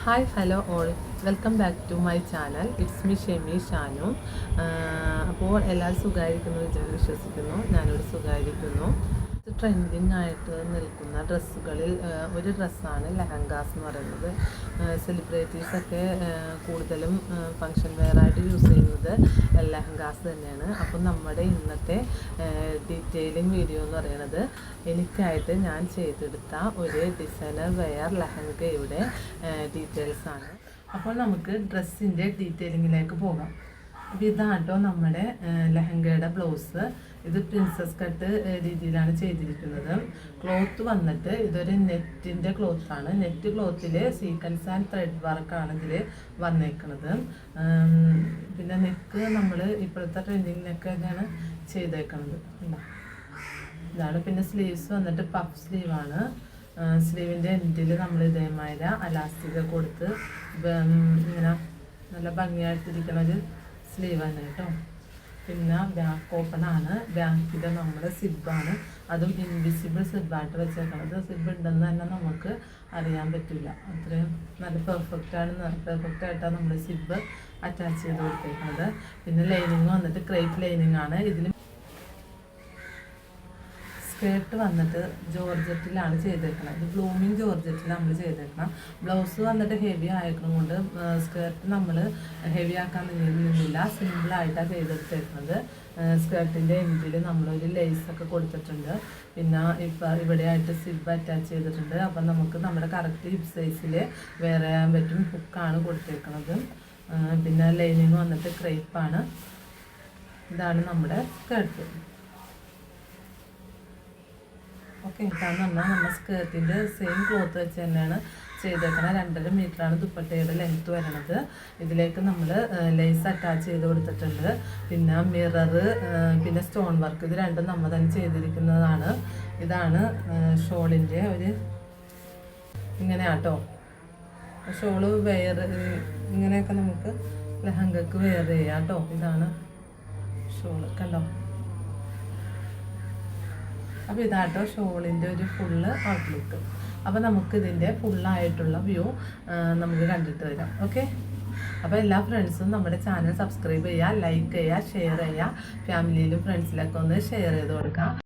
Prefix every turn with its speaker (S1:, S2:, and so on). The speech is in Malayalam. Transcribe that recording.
S1: Hi hello all welcome back to my channel it's me Shemi Shanu. അപ്പോൾ എല്ലാവരും സുഖമായിരിക്കുന്നു വിശ്വസിക്കുന്നു. ഞാനിവിടെ സുഖമായിരിക്കുന്നു. ട്രെൻഡിങ് ആയിട്ട് നിൽക്കുന്ന ഡ്രസ്സുകളിൽ ഒരു ഡ്രസ്സാണ് ലെഹങ്കാസ് എന്ന് പറയുന്നത്. സെലിബ്രിറ്റീസൊക്കെ കൂടുതലും ഫങ്ഷൻ വെയറായിട്ട് യൂസ് ചെയ്യുന്നത് ലെഹങ്കാസ് തന്നെയാണ്. അപ്പം നമ്മുടെ ഇന്നത്തെ ഡീറ്റെയിലിംഗ് വീഡിയോ എന്ന് പറയുന്നത് എനിക്കായിട്ട് ഞാൻ ചെയ്തെടുത്ത ഒരു ഡിസൈനർ വെയർ ലെഹങ്കയുടെ ഡീറ്റെയിൽസാണ്. അപ്പോൾ നമുക്ക് ഡ്രസ്സിൻ്റെ ഡീറ്റെയിലിങ്ങിലേക്ക് പോകാം. അപ്പോൾ ഇതാട്ടോ നമ്മുടെ ലെഹങ്കയുടെ ബ്ലൗസ്. ഇത് പ്രിൻസസ് കട്ട് രീതിയിലാണ് ചെയ്തിരിക്കുന്നത്. ക്ലോത്ത് വന്നിട്ട് ഇതൊരു നെറ്റിൻ്റെ ക്ലോത്താണ്. നെറ്റ് ക്ലോത്തിൽ സീക്വൻസ് ആൻഡ് ത്രെഡ് വർക്കാണ് ഇതിൽ വന്നേക്കുന്നത്. പിന്നെ നെക്ക് നമ്മൾ ഇപ്പോഴത്തെ ട്രെൻഡിങ് നെക്ക് തന്നെയാണ് ചെയ്തേക്കുന്നത്. ഇതാണ്. പിന്നെ സ്ലീവ്സ് വന്നിട്ട് പഫ് സ്ലീവാണ്. സ്ലീവിൻ്റെ എൻഡിൽ നമ്മൾ ഇതേമാതിരി അലാസ്റ്റിക് കൊടുത്ത് ഇങ്ങനെ നല്ല ഭംഗിയായിട്ടിരിക്കുന്ന ഒരു സ്ലീവാണ് കേട്ടോ. പിന്നെ ബാക്ക് ഓപ്പൺ ആണ്. ബാക്കിൽ നമ്മൾ സിബാണ്, അതും ഇൻവിസിബിൾ സിബായിട്ട് വെച്ചേക്കുന്നത്. സിബ് ഉണ്ടെന്ന് തന്നെ നമുക്ക് അറിയാൻ പറ്റില്ല. അത്രയും നല്ല പെർഫെക്റ്റ് ആയിട്ടാണ് നമ്മൾ സിബ് അറ്റാച്ച് ചെയ്ത് കൊടുത്തേക്കുന്നത്. പിന്നെ ലൈനിങ് വന്നിട്ട് ക്രേപ്പ് ലൈനിങ് ആണ്. ഇതിൽ സ്കേർട്ട് വന്നിട്ട് ജോർജറ്റിലാണ് ചെയ്തേക്കണം. ഇത് ബ്ലൂമിങ് ജോർജറ്റിൽ നമ്മൾ ചെയ്തേക്കണം. ബ്ലൗസ് വന്നിട്ട് ഹെവി ആയിരിക്കണം കൊണ്ട് സ്കേർട്ട് നമ്മൾ ഹെവി ആക്കാൻ നിന്നില്ല, സിമ്പിളായിട്ടാണ് ചെയ്തെടുത്തേക്കുന്നത്. സ്കേർട്ടിൻ്റെ എൻഡിൽ നമ്മളൊരു ലേസൊക്കെ കൊടുത്തിട്ടുണ്ട്. പിന്നെ ഇവിടെയായിട്ട് സിബ് അറ്റാച്ച് ചെയ്തിട്ടുണ്ട്. അപ്പം നമുക്ക് നമ്മുടെ കറക്റ്റ് ഹിപ്പ് സൈസിൽ വെയർ ചെയ്യാൻ പറ്റും. ഹുക്കാണ് കൊടുത്തേക്കുന്നത്. പിന്നെ ലൈനിങ് വന്നിട്ട് ക്രേപ്പാണ്. ഇതാണ് നമ്മുടെ സ്കേർട്ട്. ഓക്കെ, ഇതാന്ന് പറഞ്ഞാൽ നമ്മൾ സ്കേർട്ടിൻ്റെ സെയിം ക്ലോത്ത് വെച്ച് തന്നെയാണ് ചെയ്തേക്കുന്നത്. 2.5 മീറ്ററാണ് ദുപ്പട്ടയുടെ ലെങ്ത്ത് വരുന്നത്. ഇതിലേക്ക് നമ്മൾ ലേസ് അറ്റാച്ച് ചെയ്ത് കൊടുത്തിട്ടുണ്ട്. പിന്നെ മിറർ, പിന്നെ സ്റ്റോൺ വർക്ക്, ഇത് രണ്ടും നമ്മൾ തന്നെ ചെയ്തിരിക്കുന്നതാണ്. ഇതാണ് ഷോളിൻ്റെ ഒരു ഇങ്ങനെയാട്ടോ. ഷോള് വെയർ ഇങ്ങനെയൊക്കെ നമുക്ക് ലെഹങ്കക്ക് വെയർ ചെയ്യാം കേട്ടോ. ഇതാണ് ഷോള്, കണ്ടോ. അപ്പോൾ ഇതാട്ടോ ഷോളിൻ്റെ ഒരു ഫുള്ള് ഔട്ട്ലുക്ക്. അപ്പോൾ നമുക്കിതിൻ്റെ ഫുള്ളായിട്ടുള്ള വ്യൂ നമുക്ക് കണ്ടിട്ട് വരാം. ഓക്കെ, അപ്പോൾ എല്ലാ ഫ്രണ്ട്സും നമ്മുടെ ചാനൽ സബ്സ്ക്രൈബ് ചെയ്യുക, ലൈക്ക് ചെയ്യുക, ഷെയർ ചെയ്യുക. ഫാമിലിയിലും ഫ്രണ്ട്സിലൊക്കെ ഒന്ന് ഷെയർ ചെയ്ത് കൊടുക്കാം.